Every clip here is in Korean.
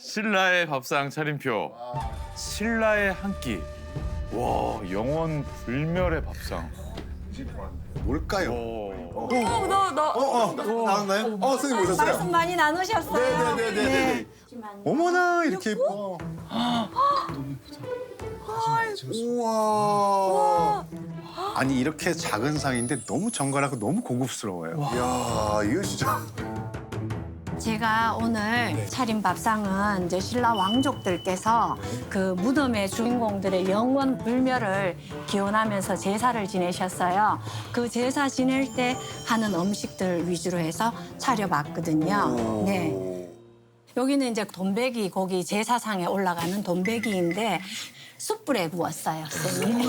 신라의 밥상 차림표. 신라의 한 끼. 와, 영원 불멸의 밥상. 뭘까요? 오. 나왔나요? 선생님 오셨어요? 말씀 많이 나누셨어요. 네네네네. 어머나 이렇게 예뻐. 우와. 아니 이렇게 작은 상인데 너무 정갈하고 너무 고급스러워요. 야, 이거 진짜. 제가 오늘 차린 밥상은 이제 신라 왕족들께서 그 무덤의 주인공들의 영원 불멸을 기원하면서 제사를 지내셨어요. 그 제사 지낼 때 하는 음식들 위주로 해서 차려봤거든요. 네. 여기는 이제 돈베기 고기 제사상에 올라가는 돈베기인데 숯불에 구웠어요, 쌤이.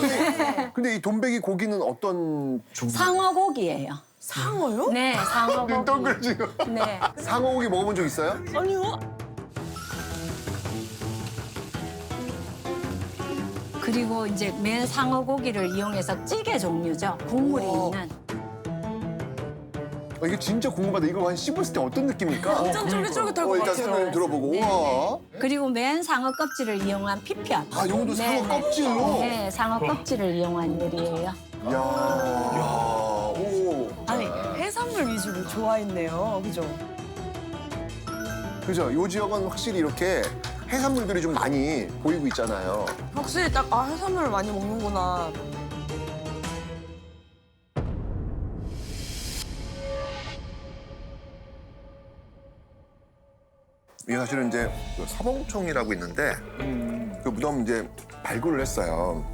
근데 이 돈베기 고기는 어떤 종류? 상어 고기예요. 상어요? 네, 상어 고기. 동글지금. 네. 상어 고기 먹어본 적 있어요? 아니요. 그리고 이제 맨 상어 고기를 이용해서 찌개 종류죠. 국물이 있는. 이게 진짜 궁금하다. 이거 한 씹었을 때 어떤 느낌일까? 완전 쫄깃쫄깃할 것 일단 같아요. 설명 들어보고. 네. 우와. 그리고 맨 상어 껍질을 이용한 피편. 아, 요것도 상어 껍질로? 네, 상어 껍질을 이용한 요리예요. 이야. 오. 아니 해산물 위주로 좋아했네요. 그죠? 그죠? 요 지역은 확실히 이렇게 해산물들이 좀 많이 보이고 있잖아요. 확실히 딱 해산물을 많이 먹는구나. 이게 사실은 이제 그 서봉총이라고 있는데 그 무덤 이제 발굴을 했어요.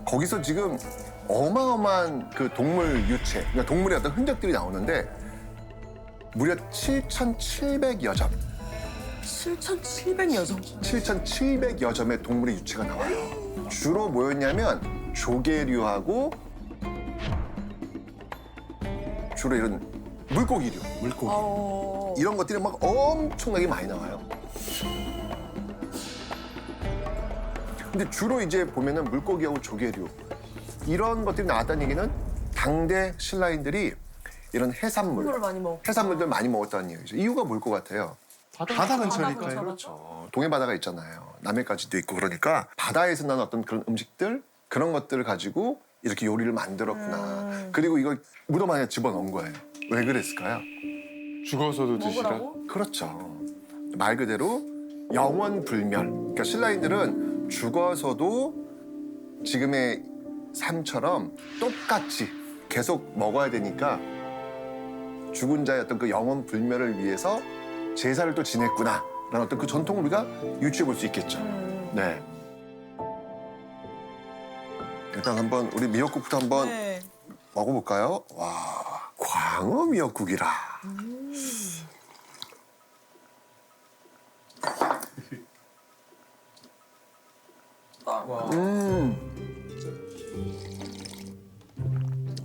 거기서 지금 어마어마한 그 동물 유체, 그러니까 동물의 어떤 흔적들이 나오는데 무려 7,700여 점, 7,700여 점. 7,700여 점의 동물의 유체가 나와요. 주로 뭐였냐면 조개류하고 주로 이런 물고기류, 이런 것들이 막 엄청나게 많이 나와요. 근데 주로 이제 보면은 물고기하고 조개류 이런 것들이 나왔다는 얘기는 당대 신라인들이 이런 해산물을 많이 먹. 해산물들 많이 먹었다는 얘기죠. 이유가 뭘 것 같아요? 바다 근처니까요. 그렇죠. 그렇죠. 동해 바다가 있잖아요. 남해까지도 있고 그러니까 바다에서 나는 어떤 그런 음식들 그런 것들을 가지고 이렇게 요리를 만들었구나. 그리고 이걸 무덤 안에 집어넣은 거예요. 왜 그랬을까요? 죽어서도 드시라. 먹으라고? 그렇죠. 말 그대로 영원 불멸. 그러니까 신라인들은 죽어서도 지금의 삶처럼 똑같이 계속 먹어야 되니까 죽은 자의 어떤 그 영원 불멸을 위해서 제사를 또 지냈구나라는 어떤 그 전통을 우리가 유추해 볼 수 있겠죠. 네. 일단 한번 우리 미역국부터 한번 네. 먹어볼까요? 와, 광어 미역국이라.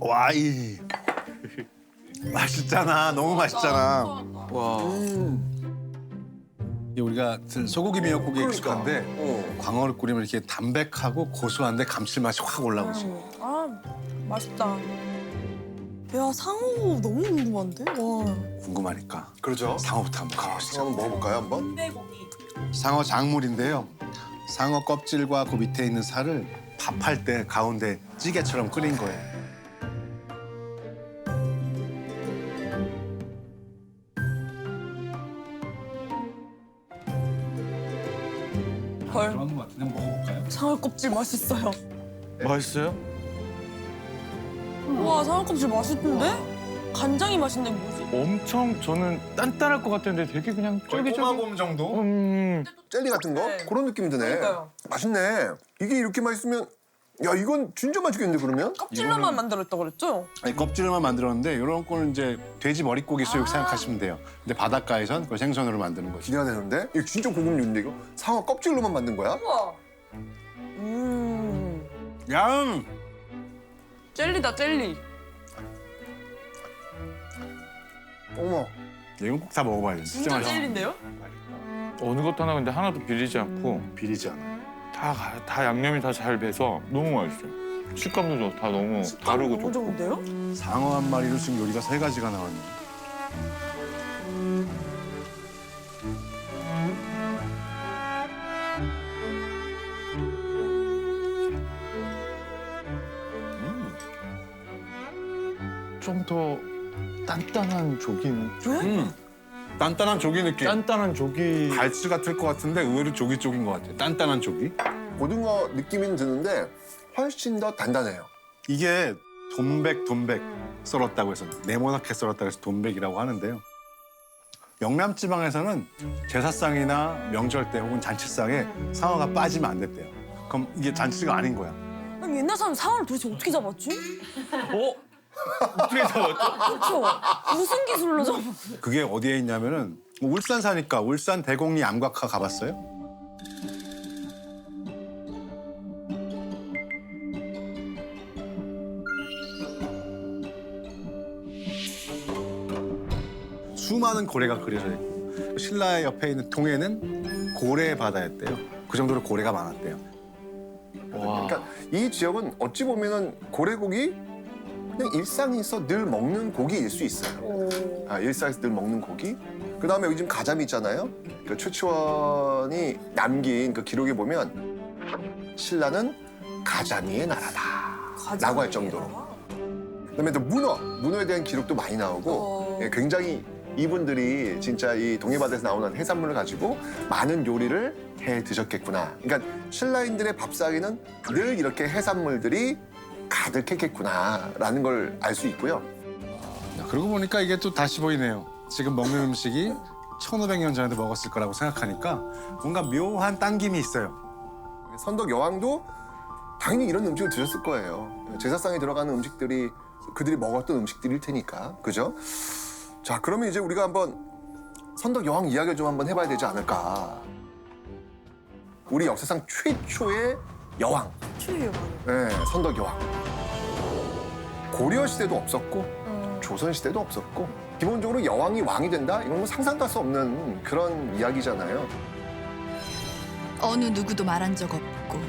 와이. 맛있잖아. 너무 맛있잖아. 와. 우리가 소고기 미역국에 익숙한데 어. 광어를 끓이면 이렇게 담백하고 고소한데 감칠맛이 확 올라오지. 아 맛있다. 야 상어 너무 궁금한데? 와. 궁금하니까. 그렇죠. 상어부터 한번 가보시죠. 한번 먹어볼까요, 한번? 상어 작물인데요. 상어 껍질과 그 밑에 있는 살을 밥할 때 가운데 찌개처럼 끓인 거예요. 헐. 것 같은데 먹어볼까요? 상어 껍질 맛있어요. 맛있어요? 와 상어 껍질 맛있는데? 간장이 맛있네 뭐지? 엄청 저는 단단할 것 같았는데 되게 그냥 쫄깃쫄깃. 꼬마곰 정도? 젤리 같은 거? 네. 그런 느낌이 드네. 그러니까요. 맛있네. 이게 이렇게 맛있으면 야 이건 진짜 맛있겠는데 그러면? 껍질로만 만들었다 그랬죠? 아니, 껍질만 만들었는데 이런 거는 이제 돼지 머릿고기 수육 생각하시면 돼요. 근데 바닷가에선 그걸 생선으로 만드는 거죠. 기대가 되는데? 이거 진짜 고급 요리인데 이거? 상어 껍질로만 만든 거야? 우와. 야, 젤리다 젤리. 어머. 이건 꼭 다 먹어봐야 돼. 진짜 진짜 맛있어. 젤리인데요? 어느 것 하나 근데 하나도 비리지 않고 비리지 않아. 다 양념이 다 잘 배서 너무 맛있어요. 식감도 좋다 너무 다르고 너무 좋고. 좋은데요? 상어 한 마리로 지금 요리가 3가지가 나왔네. 좀 더 단단한 조기 단단한 조기 느낌. 단단한 조기. 갈치 같을 것 같은데 의외로 조기 쪽인 것 같아. 단단한 조기. 고등어 느낌은 드는데 훨씬 더 단단해요. 이게 돈백 썰었다고 해서 네모나게 썰었다고 해서 돈백이라고 하는데요. 영남 지방에서는 제사상이나 명절 때 혹은 잔치상에 상어가 빠지면 안 됐대요. 그럼 이게 잔치가 아닌 거야. 아니, 옛날 사람 상어를 도대체 어떻게 잡았지? 어? 어떻게 잡았죠? 그렇죠. 무슨 기술로 잡아? 그게 어디에 있냐면은 울산 사니까 울산 대곡리 암각화 가봤어요? 수많은 고래가 그려져 있고 신라 옆에 있는 동해는 고래 바다였대요. 그 정도로 고래가 많았대요. 와. 그러니까 이 지역은 어찌 보면은 고래고기 그냥 일상에서 늘 먹는 고기일 수 있어요. 일상에서 늘 먹는 고기. 그다음에 요즘 가자미 있잖아요. 그 최치원이 남긴 그 기록에 보면 신라는 가자미의 나라다라고 할 정도로. 그다음에 또 문어에 대한 기록도 많이 나오고 예, 굉장히 이분들이 진짜 이 동해바다에서 나오는 해산물을 가지고 많은 요리를 해 드셨겠구나. 그러니까 신라인들의 밥상에는 늘 이렇게 해산물들이 가득했겠구나라는 걸 알 수 있고요. 그러고 보니까 이게 또 다시 보이네요. 지금 먹는 음식이 1500년 전에도 먹었을 거라고 생각하니까 뭔가 묘한 당김이 있어요. 선덕 여왕도 당연히 이런 음식을 드셨을 거예요. 제사상에 들어가는 음식들이 그들이 먹었던 음식들일 테니까. 그죠? 자, 그러면 이제 우리가 한번 선덕 여왕 이야기를 좀 한번 해봐야 되지 않을까. 우리 역사상 최초의 여왕. 추위요. 네, 선덕 여왕. 고려 시대도 없었고 조선 시대도 없었고 기본적으로 여왕이 왕이 된다? 이건 뭐 상상도 할 수 없는 그런 이야기잖아요. 어느 누구도 말한 적 없고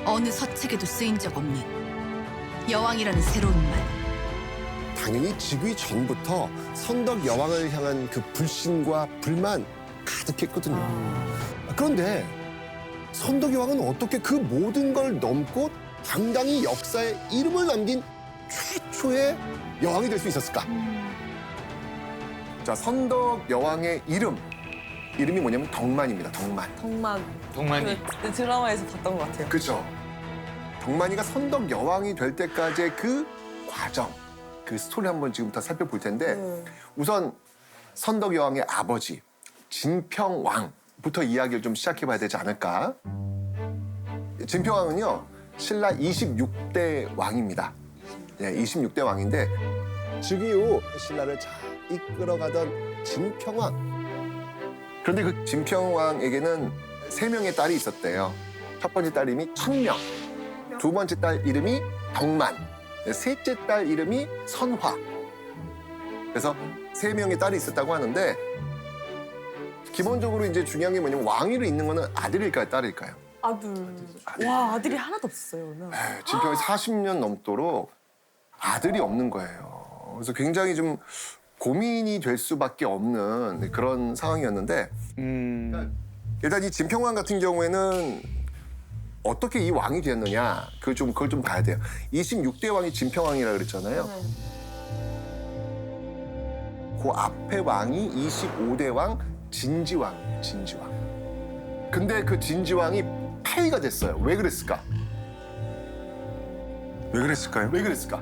어느 서책에도 쓰인 적 없는 여왕이라는 새로운 말. 당연히 즉위 전부터 선덕 여왕을 향한 그 불신과 불만 가득했거든요. 그런데 선덕 여왕은 어떻게 그 모든 걸 넘고 당당히 역사에 이름을 남긴 최초의 여왕이 될 수 있었을까? 자, 선덕 여왕의 이름이 뭐냐면 덕만입니다. 덕만. 동만이. 그 드라마에서 봤던 것 같아요. 그렇죠. 덕만이가 선덕 여왕이 될 때까지의 그 과정, 그 스토리 한번 지금부터 살펴볼 텐데 우선 선덕 여왕의 아버지 진평왕부터 이야기를 좀 시작해봐야 되지 않을까. 진평왕은요 신라 26대 왕입니다. 예, 26대 왕인데 즉위 후 신라를 잘 이끌어가던 진평왕. 그런데 그 진평왕에게는 3명의 딸이 있었대요. 첫 번째 딸 이름이 천명, 두 번째 딸 이름이 덕만, 셋째 딸 이름이 선화. 그래서 3명의 딸이 있었다고 하는데 기본적으로 이제 중요한 게 뭐냐면 왕위를 잇는 거는 아들일까요, 딸일까요? 아들. 와, 아들이 하나도 없었어요, 그러면. 진평이 40년 넘도록 아들이 없는 거예요. 그래서 굉장히 좀 고민이 될 수밖에 없는 그런 상황이었는데 일단 이 진평왕 같은 경우에는 어떻게 이 왕이 되었느냐 그걸 좀 봐야 돼요. 26대 왕이 진평왕이라 그랬잖아요. 그 앞에 왕이 25대 왕 진지왕. 근데 그 진지왕이 폐위가 됐어요. 왜 그랬을까? 왜 그랬을까요? 왜 그랬을까?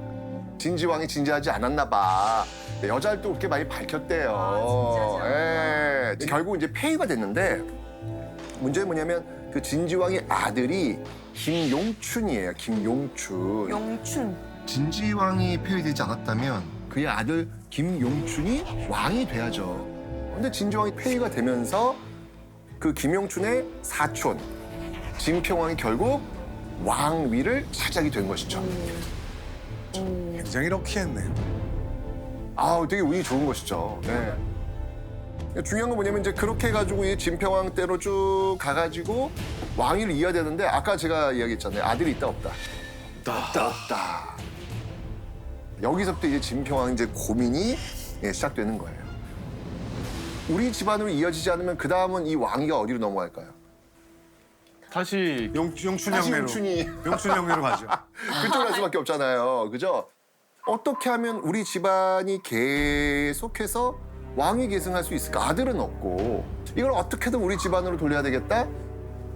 진지왕이 진지하지 않았나 봐. 여자를 또 그렇게 많이 밝혔대요. 예. 결국 이제 폐위가 됐는데 문제는 뭐냐면 그 진지왕의 아들이 김용춘이에요. 김용춘. 영춘. 진지왕이 폐위되지 않았다면 그의 아들 김용춘이 왕이 돼야죠. 근데 진지왕이 폐위가 되면서 그 김용춘의 사촌 진평왕이 결국 왕위를 차지하게 된 것이죠. 굉장히 럭키했네요. 아, 되게 운이 좋은 것이죠. 네. 중요한 건 뭐냐면 이제 그렇게 해가지고 이 진평왕 때로 쭉 가가지고 왕위를 이어야 되는데 아까 제가 이야기했잖아요. 아들이 있다 없다. 없다. 여기서부터 이제 진평왕 이제 고민이 시작되는 거예요. 우리 집안으로 이어지지 않으면 그 다음은 이 왕위가 어디로 넘어갈까요? 다시 용춘 다시 형네로. 용춘이 용춘 형네로 가죠. 그쪽으로 갈 수밖에 없잖아요. 그죠? 어떻게 하면 우리 집안이 계속해서 왕위 계승할 수 있을까? 아들은 없고 이걸 어떻게든 우리 집안으로 돌려야 되겠다?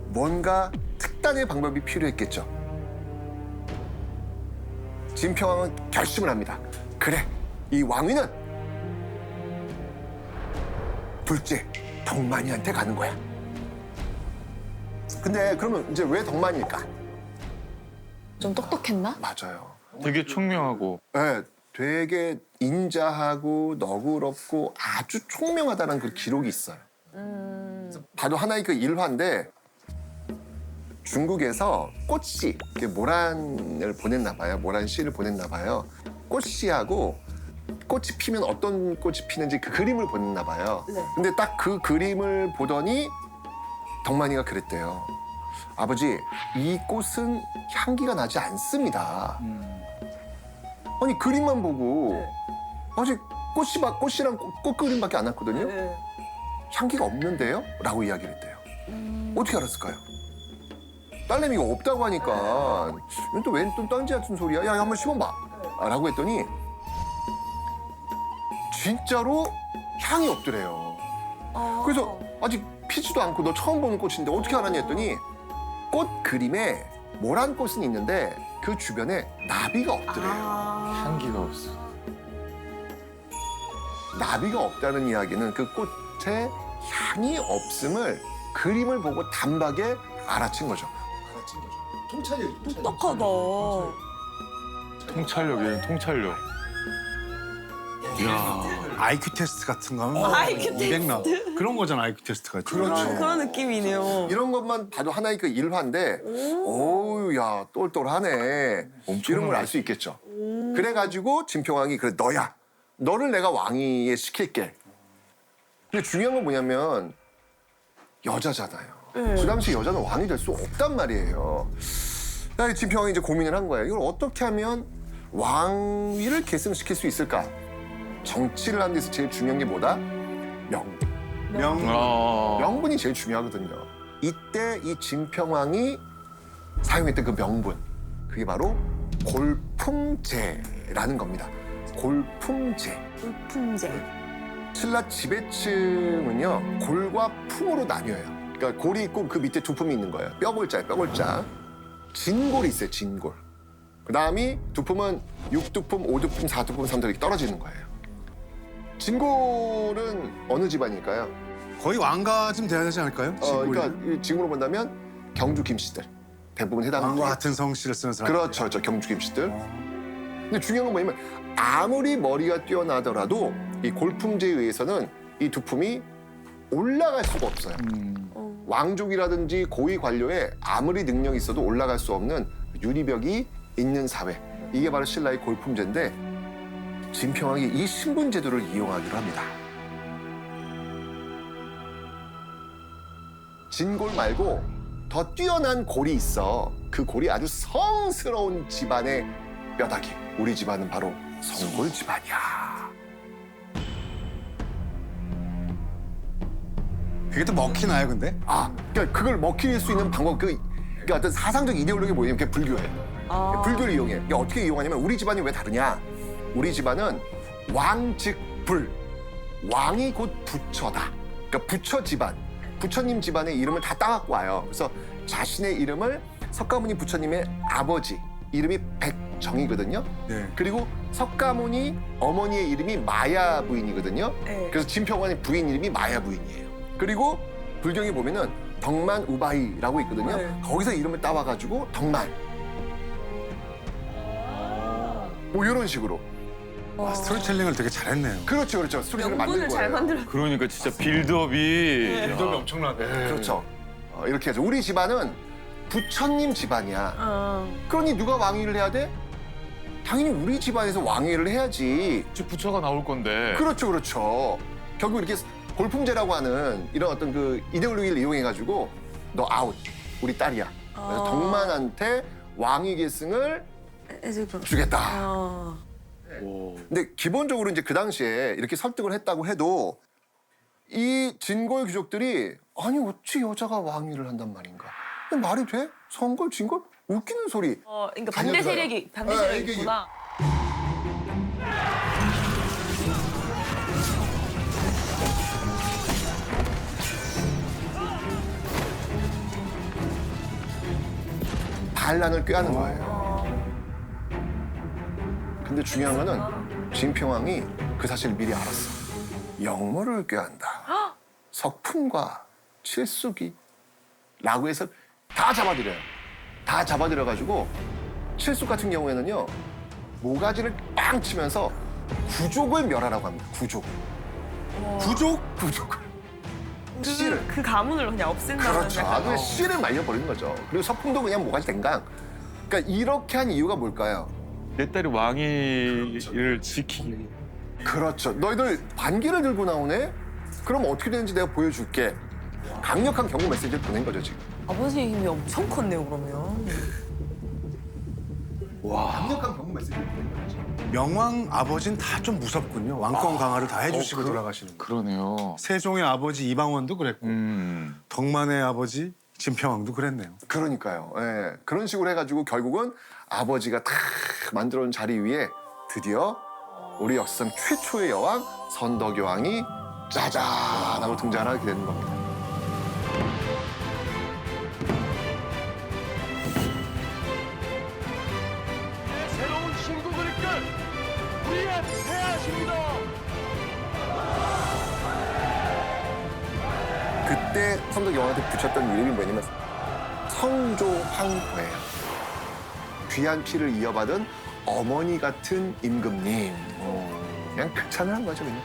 뭔가 특단의 방법이 필요했겠죠. 진평왕은 결심을 합니다. 그래, 이 왕위는 둘째 덕만이한테 가는 거야. 근데 그러면 이제 왜 덕만일까? 좀 똑똑했나? 맞아요. 되게 총명하고 네, 되게 인자하고 너그럽고 아주 총명하다는 그 기록이 있어요. 봐도 하나의 그 일화인데 중국에서 꽃씨, 모란을 보냈나 봐요. 모란 씨를 보냈나 봐요. 꽃씨하고 꽃이 피면 어떤 꽃이 피는지 그 그림을 보냈나 봐요. 네. 근데 딱 그 그림을 보더니 덕만이가 그랬대요. 아버지, 이 꽃은 향기가 나지 않습니다. 아니 그림만 보고 아직 꽃이랑 꽃 그림밖에 안 났거든요. 향기가 없는데요? 라고 이야기를 했대요. 어떻게 알았을까요? 딸내미가 없다고 하니까 이건 또 웬 또 딴지 같은 소리야? 야, 한번 씹어봐. 라고 했더니 진짜로 향이 없더래요. 그래서 아직 피지도 않고 너 처음 보는 꽃인데 어떻게 알았냐 했더니 꽃 그림에 모란 꽃은 있는데 그 주변에 나비가 없더래요. 향기가 없어. 나비가 없다는 이야기는 그 꽃에 향이 없음을 그림을 보고 단박에 알아챈 거죠. 똑똑하다. 통찰력이에요, 통찰력. 이야. IQ 테스트 같은 거 하면 IQ 200 나와. 그런 거잖아, IQ 테스트가. 그렇죠. 그런 느낌이네요. 이런 것만 봐도 하나의 그 일화인데, 오우, 야, 똘똘하네. 이런 걸 알 수 있겠죠. 그래가지고 진평왕이 그래, 너야. 너를 내가 왕위에 시킬게. 근데 중요한 건 뭐냐면 여자잖아요. 그 당시 여자는 왕이 될 수 없단 말이에요. 그래서 진평왕이 이제 고민을 한 거예요. 이걸 어떻게 하면 왕위를 계승시킬 수 있을까? 정치를 하는 데서 제일 중요한 게 뭐다? 명분. 아. 명분이 제일 중요하거든요. 이때 이 진평왕이 사용했던 그 명분, 그게 바로 골품제라는 겁니다. 골품제. 울품제. 신라 지배층은요, 골과 품으로 나뉘어요. 그러니까 골이 있고 그 밑에 두품이 있는 거예요. 뼈골자예요, 뼈골자. 진골이 있어요, 진골. 그 다음이 두품은 6두품, 5두품, 4두품, 3두품 이렇게 떨어지는 거예요. 진골은 어느 집안일까요? 거의 왕가쯤 돼야 되지 않을까요? 그러니까 이 지금으로 본다면 경주 김씨들 대부분 해당합니다. 왕과 같은 성씨를 쓰는 사람. 그렇죠, 저 경주 김씨들. 근데 중요한 건 뭐냐면 아무리 머리가 뛰어나더라도 이 골품제에 의해서는 이 두품이 올라갈 수가 없어요. 왕족이라든지 고위 관료에 아무리 능력이 있어도 올라갈 수 없는 유리벽이 있는 사회. 이게 바로 신라의 골품제인데 진평왕이 이 신분제도를 이용하기로 합니다. 진골 말고 더 뛰어난 골이 있어. 그 골이 아주 성스러운 집안의 뼈다귀. 우리 집안은 바로 성골 집안이야. 그게 또 먹히나요, 근데? 그러니까 그걸 먹힐 수 있는 방법, 그러니까 어떤 사상적 이데올로기 뭐냐면 그게 불교예요. 불교를 이용해. 그러니까 어떻게 이용하냐면 우리 집안이 왜 다르냐? 우리 집안은 왕즉불, 왕이 곧 부처다. 그러니까 부처 집안, 부처님 집안의 이름을 다 따갖고 와요. 그래서 자신의 이름을 석가모니 부처님의 아버지 이름이 백정이거든요. 네. 그리고 석가모니 어머니의 이름이 마야 부인이거든요. 네. 그래서 진평왕의 부인 이름이 마야 부인이에요. 그리고 불경에 보면은 덕만 우바이라고 있거든요. 네. 거기서 이름을 따와가지고 덕만. 뭐 이런 식으로. 스토리텔링을 되게 잘했네요. 그렇죠, 그렇죠. 스토리를 만든 명분을 거예요. 잘 만들어. 그러니까 진짜 빌드업이. 빌드업이 엄청나네. 그렇죠. 이렇게 해서 우리 집안은 부처님 집안이야. 그러니 누가 왕위를 해야 돼? 당연히 우리 집안에서 왕위를 해야지. 즉 부처가 나올 건데. 그렇죠, 그렇죠. 결국 이렇게 골품제라고 하는 이런 어떤 그 이데올로기를 이용해가지고 너 아웃, 우리 딸이야. 그래서 덕만한테 왕위 계승을 주겠다. 근데 기본적으로 이제 그 당시에 이렇게 설득을 했다고 해도 이 진골 귀족들이 아니 어찌 여자가 왕위를 한단 말인가? 말이 돼? 성골 진골? 웃기는 소리. 그러니까 반대 세력이 이게 있구나. 반란을 꾀하는 거예요. 근데 중요한 거는 진평왕이 그 사실을 미리 알았어. 영모를 꾀한다. 석품과 칠숙이 라고 해서 다 잡아들여요. 다 잡아들여가지고 칠숙 같은 경우에는요. 모가지를 빵 치면서 구족을 멸하라고 합니다. 구족. 구족을. 씨를. 그 가문을 그냥 없앤다는 그렇죠. 약간 아주 씨를 말려버리는 거죠. 그리고 석품도 그냥 모가지 댕강. 그러니까 이렇게 한 이유가 뭘까요? 내 딸이 왕위를 지키기. 그렇죠. 너희들 반기를 들고 나오네? 그럼 어떻게 되는지 내가 보여줄게. 강력한 경고 메시지를 보낸 거죠, 지금. 아버지의 힘이 엄청 컸네요 그러면. 강력한 경고 메시지를 보낸 거죠. 명왕 아버지는 다 좀 무섭군요. 왕권 강화를 다 해주시고 돌아가시는 거. 그러네요. 세종의 아버지 이방원도 그랬고 덕만의 아버지 진평왕도 그랬네요. 그러니까요. 예. 그런 식으로 해가지고 결국은 아버지가 탁 만들어놓은 자리 위에 드디어 우리 역사상 최초의 여왕 선덕 여왕이 짜잔 하고 등장하게 되는 겁니다. 새로운 신국을 이끌 우리의 폐하십니다. 그때 선덕 여왕한테 붙였던 이름이 뭐냐면 성조황후예요. 귀한 피를 이어받은 어머니 같은 임금님. 그냥 극찬을 한 거죠, 그냥.